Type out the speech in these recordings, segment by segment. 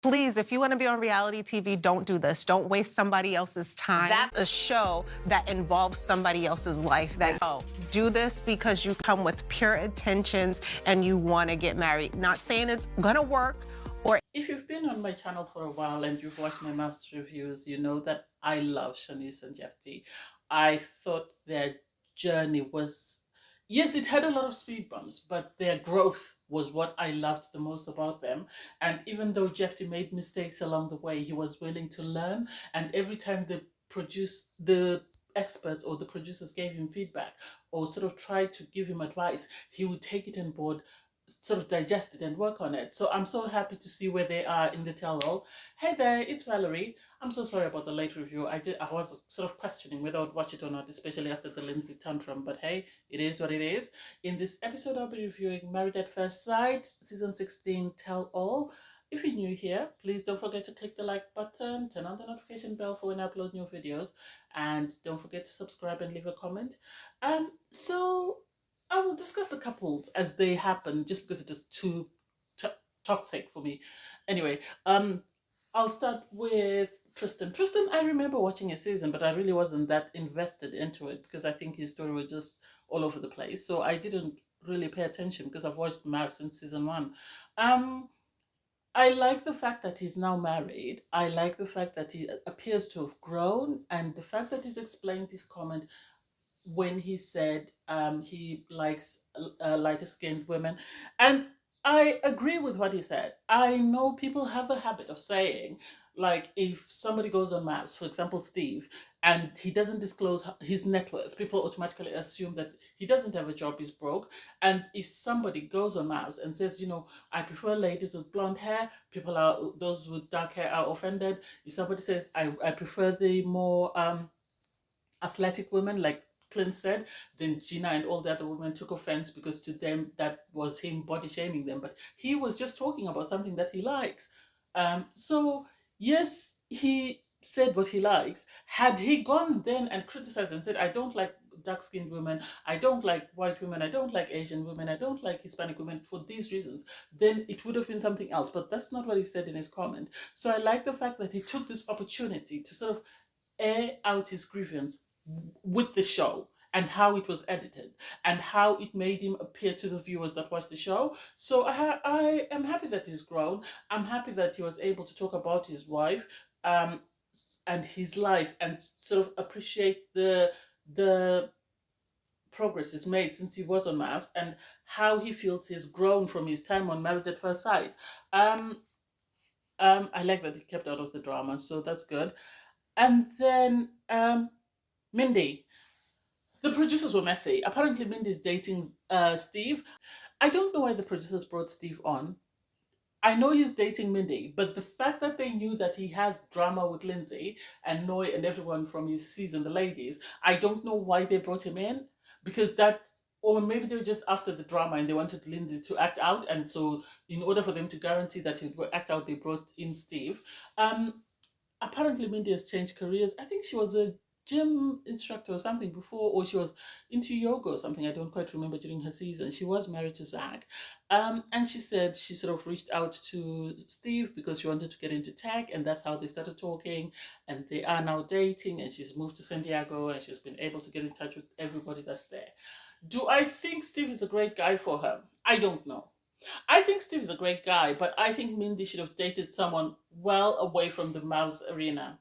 Please, if you want to be on reality TV, don't do this. Don't waste somebody else's time. That's a show that involves somebody else's life. Do this because you come with pure intentions and you want to get married. Not saying it's gonna work. Or if you've been on my channel for a while and you've watched my MAFS reviews, you know that I love Shawniece and Jephte. I thought their journey was, yes, it had a lot of speed bumps, but their growth was what I loved the most about them. And even though Jephte made mistakes along the way, he was willing to learn. And every time the experts or the producers gave him feedback or sort of tried to give him advice, he would take it on board, sort of digest it and work on it. So I'm so happy to see where they are in the tell-all. Hey there, it's Valerie. I'm so sorry about the late review. I was sort of questioning whether I'd watch it or not, especially after the Lindsay tantrum, but hey, it is what it is. In this episode, I'll be reviewing Married at First Sight, Season 16 Tell-All. If you're new here, please don't forget to click the like button, turn on the notification bell for when I upload new videos, and don't forget to subscribe and leave a comment. So I will discuss the couples as they happen, just because it is too toxic for me. Anyway, I'll start with Tristan. Tristan, I remember watching a season, but I really wasn't that invested into it because I think his story was just all over the place. So I didn't really pay attention because I've watched MAFS since season 1. I like the fact that he's now married. I like the fact that he appears to have grown, and the fact that he's explained his comment when he said he likes lighter skinned women. And I agree with what he said. I know people have a habit of saying, like, if somebody goes on MAFS, for example, Steve, and he doesn't disclose his net worth, people automatically assume that he doesn't have a job, he's broke. And if somebody goes on MAFS and says, you know, I prefer ladies with blonde hair, those with dark hair are offended. If somebody says, I prefer the more athletic women, like Clint said, then Gina and all the other women took offense because to them that was him body shaming them. But he was just talking about something that he likes. So yes, he said what he likes. Had he gone then and criticized and said, I don't like dark skinned women, I don't like white women, I don't like Asian women, I don't like Hispanic women for these reasons, then it would have been something else. But that's not what he said in his comment. So I like the fact that he took this opportunity to sort of air out his grievance with the show and how it was edited and how it made him appear to the viewers that watched the show. So I am happy that he's grown. I'm happy that he was able to talk about his wife and his life and sort of appreciate the progress he's made since he was on MAFS and how he feels he's grown from his time on Married at First Sight. I like that he kept out of the drama, so that's good. And then Mindy. The producers were messy. Apparently, Mindy's dating Steve. I don't know why the producers brought Steve on. I know he's dating Mindy, but the fact that they knew that he has drama with Lindsay and Noy and everyone from his season, the ladies, I don't know why they brought him in, because that, or maybe they were just after the drama and they wanted Lindsay to act out, and so in order for them to guarantee that he would act out, they brought in Steve. Apparently Mindy has changed careers. I think she was a gym instructor or something before, or she was into yoga or something. I don't quite remember during her season. She was married to Zach. And she said she sort of reached out to Steve because she wanted to get into tech, and that's how they started talking. And they are now dating, and she's moved to San Diego, and she's been able to get in touch with everybody that's there. Do I think Steve is a great guy for her? I don't know. I think Steve is a great guy, but I think Mindy should have dated someone well away from the mouse arena.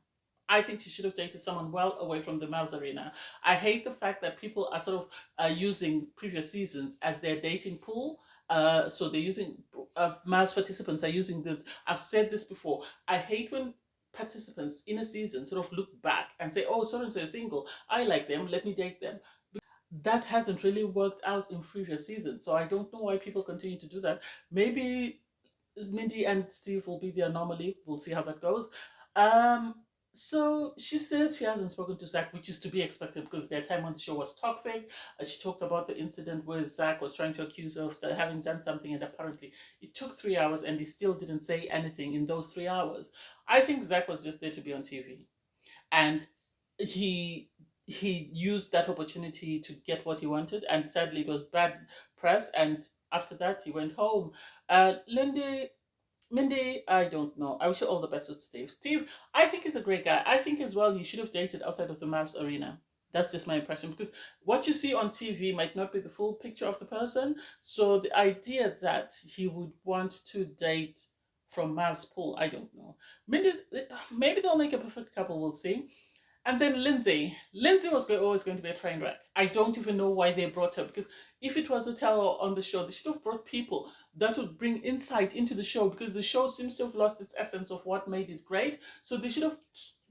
I think she should have dated someone well away from the mouse arena. I hate the fact that people are sort of using previous seasons as their dating pool. So they're using, mouse participants are using this. I've said this before. I hate when participants in a season sort of look back and say, oh, so and so is single. I like them. Let me date them. That hasn't really worked out in previous seasons. So I don't know why people continue to do that. Maybe Mindy and Steve will be the anomaly. We'll see how that goes. Um, so she says she hasn't spoken to Zach, which is to be expected because their time on the show was toxic. She talked about the incident where Zach was trying to accuse her of having done something, and apparently it took 3 hours and he still didn't say anything in those 3 hours. I think Zach was just there to be on TV. And he used that opportunity to get what he wanted, and sadly it was bad press, and after that he went home. Lindy, Mindy, I don't know. I wish you all the best with Steve. Steve, I think he's a great guy. I think as well he should have dated outside of the MAFS arena. That's just my impression, because what you see on TV might not be the full picture of the person. So the idea that he would want to date from MAFS pool, I don't know. Mindy's, maybe they'll make a perfect couple. We'll see. And then Lindsay. Lindsay was always going to be a train wreck. I don't even know why they brought her, because if it was a tell on the show, they should have brought people that would bring insight into the show, because the show seems to have lost its essence of what made it great. So they should have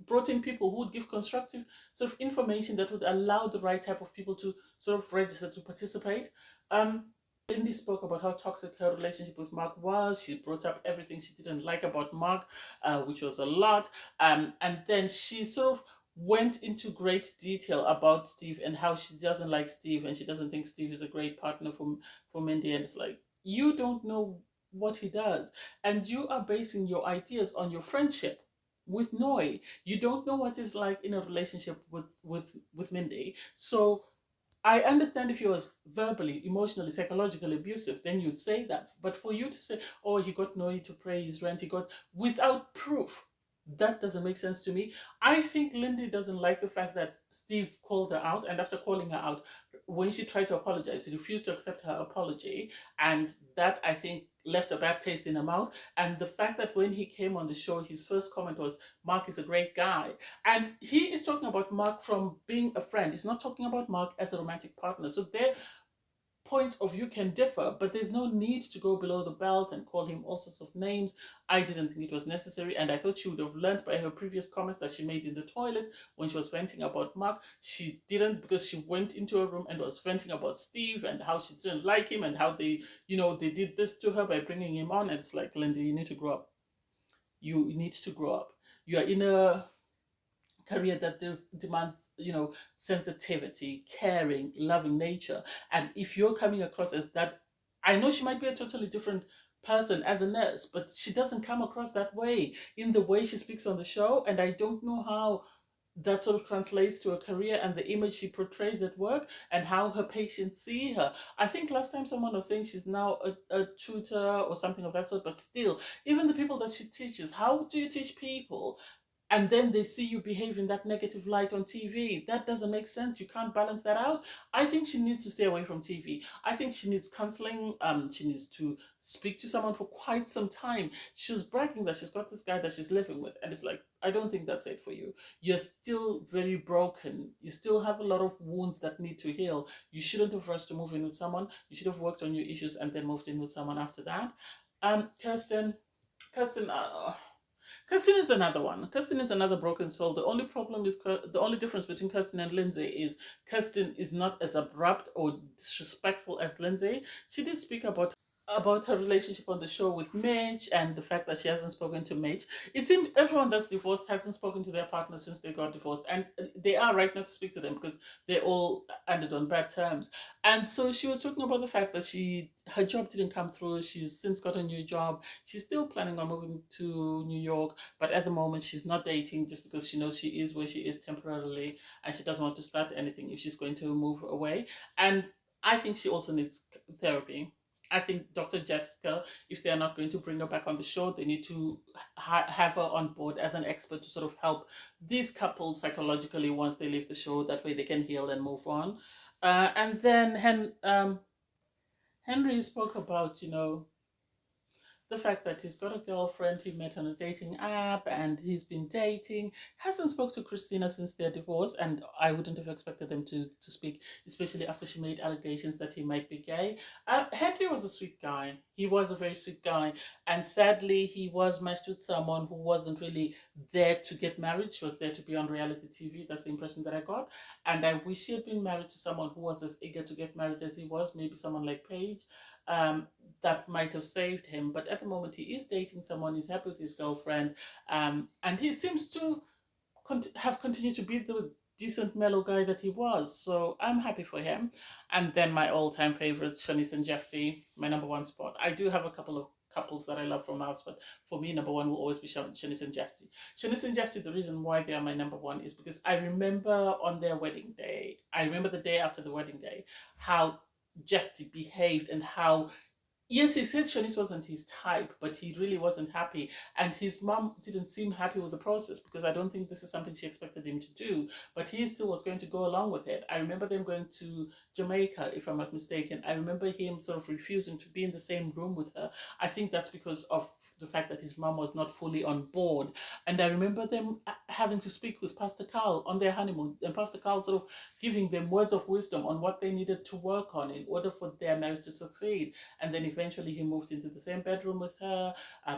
brought in people who would give constructive sort of information that would allow the right type of people to sort of register to participate. Lindy spoke about how toxic her relationship with Mark was. She brought up everything she didn't like about Mark, which was a lot. And then she sort of went into great detail about Steve and how she doesn't like Steve and she doesn't think Steve is a great partner for Mindy. And it's like, you don't know what he does. And you are basing your ideas on your friendship with Noi. You don't know what it's like in a relationship with Mindy. So I understand if he was verbally, emotionally, psychologically abusive, then you'd say that. But for you to say, oh, he got Noi to pay his rent, he got, without proof, that doesn't make sense to me. I think Lindy doesn't like the fact that Steve called her out, and after calling her out, when she tried to apologize, he refused to accept her apology, and that, I think, left a bad taste in her mouth. And the fact that when he came on the show, his first comment was, Mark is a great guy. And he is talking about Mark from being a friend. He's not talking about Mark as a romantic partner. So their points of view can differ, but there's no need to go below the belt and call him all sorts of names. I didn't think it was necessary, and I thought she would have learned by her previous comments that she made in the toilet when she was venting about Mark. She didn't, because she went into a room and was venting about Steve and how she didn't like him and how they, they did this to her by bringing him on. And it's like, Lindy, you need to grow up. You need to grow up. You are in a career that demands, sensitivity, caring, loving nature. And if you're coming across as that, I know she might be a totally different person as a nurse, but she doesn't come across that way in the way she speaks on the show. And I don't know how that sort of translates to a career and the image she portrays at work and how her patients see her. I think last time someone was saying she's now a tutor or something of that sort, but still, even the people that she teaches, how do you teach people and then they see you behave in that negative light on TV? That doesn't make sense. You can't balance that out. I think she needs to stay away from TV. I think she needs counseling. She needs to speak to someone for quite some time. She was bragging that she's got this guy that she's living with, and it's like, I don't think that's it for you. You're still very broken. You still have a lot of wounds that need to heal. You shouldn't have rushed to move in with someone. You should have worked on your issues and then moved in with someone after that. Kirsten, Kirsten is another one. Kirsten is another broken soul. The only problem is the only difference between Kirsten and Lindsay is Kirsten is not as abrupt or disrespectful as Lindsay. She did speak about her relationship on the show with Mitch and the fact that she hasn't spoken to Mitch. It seemed everyone that's divorced hasn't spoken to their partner since they got divorced, and they are right not to speak to them because they all ended on bad terms. And so she was talking about the fact that her job didn't come through. She's since got a new job. She's still planning on moving to New York, but at the moment she's not dating just because she knows she is where she is temporarily and she doesn't want to start anything if she's going to move away. And I think she also needs therapy. I think Dr. Jessica, if they're not going to bring her back on the show, they need to have her on board as an expert to sort of help these couples psychologically once they leave the show. That way they can heal and move on. And then Henry spoke about, the fact that he's got a girlfriend he met on a dating app and he's been dating. Hasn't spoke to Christina since their divorce, and I wouldn't have expected them to speak, especially after she made allegations that he might be gay. Henry was a sweet guy. He was a very sweet guy, and sadly he was matched with someone who wasn't really there to get married. She was there to be on reality TV. That's the impression that I got, and I wish he had been married to someone who was as eager to get married as he was, maybe someone like Paige. That might have saved him, but at the moment he is dating someone. He's happy with his girlfriend, and he seems to have continued to be the decent mellow guy that he was, so I'm happy for him. And then my all-time favorite, Shawniece and Jephte, my number one spot. I do have a couple of couples that I love from MAFS, but for me number one will always be Shawniece and Jephte. Shawniece and Jephte, the reason why they are my number one is because I remember on their wedding day, I remember the day after the wedding day, how Jephte behaved and how Yes, he said Shawniece wasn't his type, but he really wasn't happy. And his mom didn't seem happy with the process because I don't think this is something she expected him to do. But he still was going to go along with it. I remember them going to Jamaica, if I'm not mistaken. I remember him sort of refusing to be in the same room with her. I think that's because of the fact that his mom was not fully on board. And I remember them having to speak with Pastor Carl on their honeymoon, and Pastor Carl sort of giving them words of wisdom on what they needed to work on in order for their marriage to succeed. And then eventually he moved into the same bedroom with her,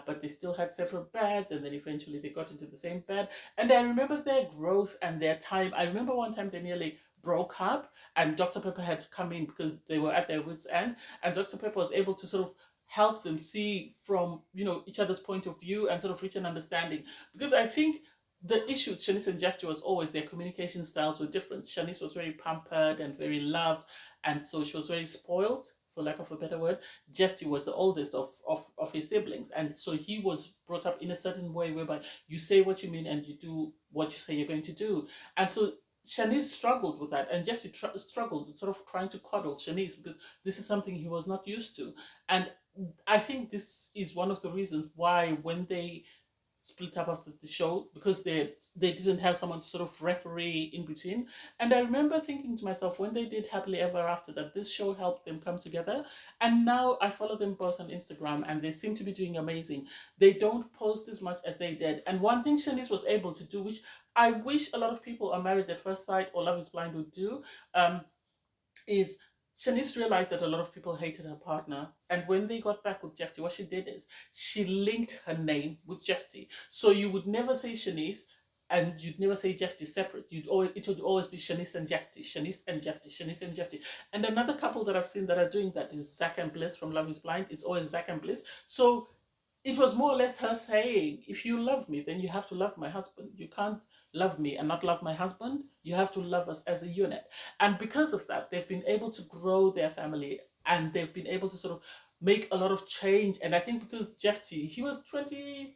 but they still had separate beds. And then eventually they got into the same bed. And I remember their growth and their time. I remember one time they nearly broke up, and Dr. Pepper had to come in because they were at their wits' end. And Dr. Pepper was able to sort of help them see from, you know, each other's point of view and sort of reach an understanding. Because I think the issue with Shawniece and Jephte was always their communication styles were different. Shawniece was very pampered and very loved, and so she was very spoiled, for lack of a better word. Jephte was the oldest of his siblings, and so he was brought up in a certain way whereby you say what you mean and you do what you say you're going to do. And so Shawniece struggled with that, and Jephte struggled with sort of trying to coddle Shawniece because this is something he was not used to. And I think this is one of the reasons why when they split up after the show, because they didn't have someone to sort of referee in between. And I remember thinking to myself when they did Happily Ever After that this show helped them come together. And now I follow them both on Instagram and they seem to be doing amazing. They don't post as much as they did. And one thing Shawniece was able to do, which I wish a lot of people on Married at First Sight or Love is Blind would do, is Shawniece realized that a lot of people hated her partner. And when they got back with Jephte, what she did is she linked her name with Jephte. So you would never say Shawniece and you'd never say Jephte separate. It would always be Shawniece and Jephte, Shawniece and Jephte, Shawniece and Jephte. And another couple that I've seen that are doing that is Zach and Bliss from Love is Blind. It's always Zach and Bliss. So it was more or less her saying, if you love me, then you have to love my husband. You can't love me and not love my husband. You have to love us as a unit. And because of that, they've been able to grow their family and they've been able to sort of make a lot of change. And I think because Jephte, he was 20,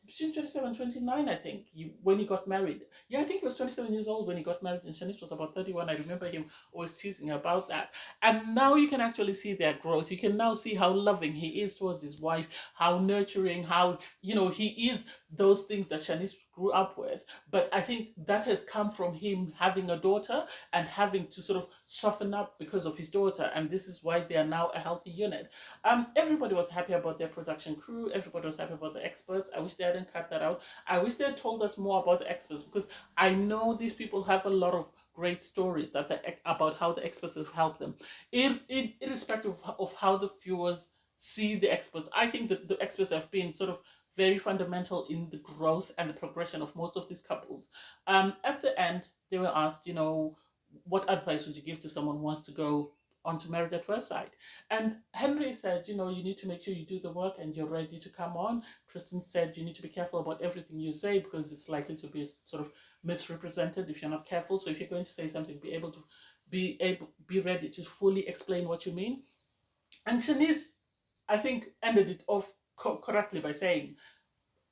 between 27 29, I think, when he got married. Yeah, I think he was 27 years old when he got married, and Shawniece was about 31. I remember him always teasing about that. And now you can actually see their growth. You can now see how loving he is towards his wife, how nurturing, how, you know, he is those things that Shawniece grew up with. But I think that has come from him having a daughter and having to sort of soften up because of his daughter. And this is why they are now a healthy unit. Everybody was happy about their production crew. Everybody was happy about the experts. I wish they hadn't cut that out. I wish they had told us more about the experts, because I know these people have a lot of great stories about how the experts have helped them. Irrespective of how the viewers see the experts, I think that the experts have been sort of very fundamental in the growth and the progression of most of these couples. At the end, they were asked, you know, what advice would you give to someone who wants to go on to Married at First Sight? And Henry said, you know, you need to make sure you do the work and you're ready to come on. Kristen said, you need to be careful about everything you say because it's likely to be sort of misrepresented if you're not careful. So if you're going to say something, be ready to fully explain what you mean. And Shawniece, I think, ended it off correctly by saying,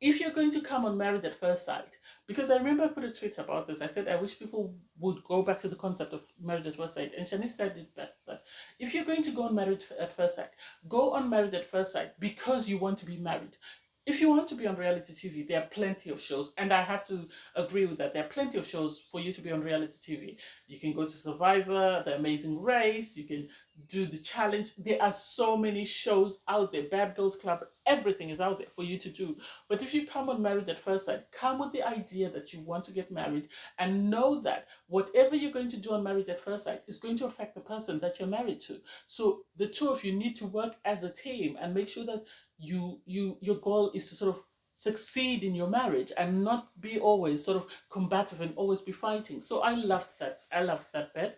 if you're going to come on Married at First Sight, because I remember I put a tweet about this. I said I wish people would go back to the concept of Married at First Sight. And Shawniece said it best, that if you're going to go on Married at First Sight, go on Married at First Sight because you want to be married. If you want to be on reality TV, there are plenty of shows, and I have to agree with that. There are plenty of shows for you to be on reality TV. You can go to Survivor, The Amazing Race, you can do The Challenge. There are so many shows out there. Bad Girls Club, everything is out there for you to do. But if you come on Married at First Sight, come with the idea that you want to get married and know that whatever you're going to do on Married at First Sight is going to affect the person that you're married to. So the two of you need to work as a team and make sure that your goal is to sort of succeed in your marriage and not be always sort of combative and always be fighting. So I loved that. I loved that bit.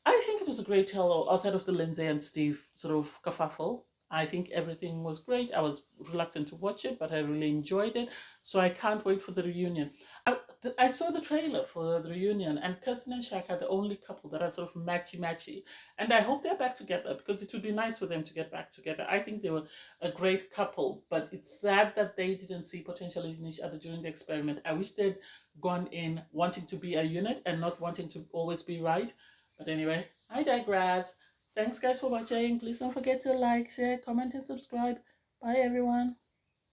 I think it was a great tell outside of the Lindsay and Steve sort of kerfuffle. I think everything was great. I was reluctant to watch it, but I really enjoyed it. So I can't wait for the reunion. I saw the trailer for the reunion, and Kirsten and Shaq are the only couple that are sort of matchy-matchy. And I hope they're back together because it would be nice for them to get back together. I think they were a great couple, but it's sad that they didn't see potential in each other during the experiment. I wish they'd gone in wanting to be a unit and not wanting to always be right. But anyway, I digress. Thanks guys for watching. Please don't forget to like, share, comment, and subscribe. Bye everyone.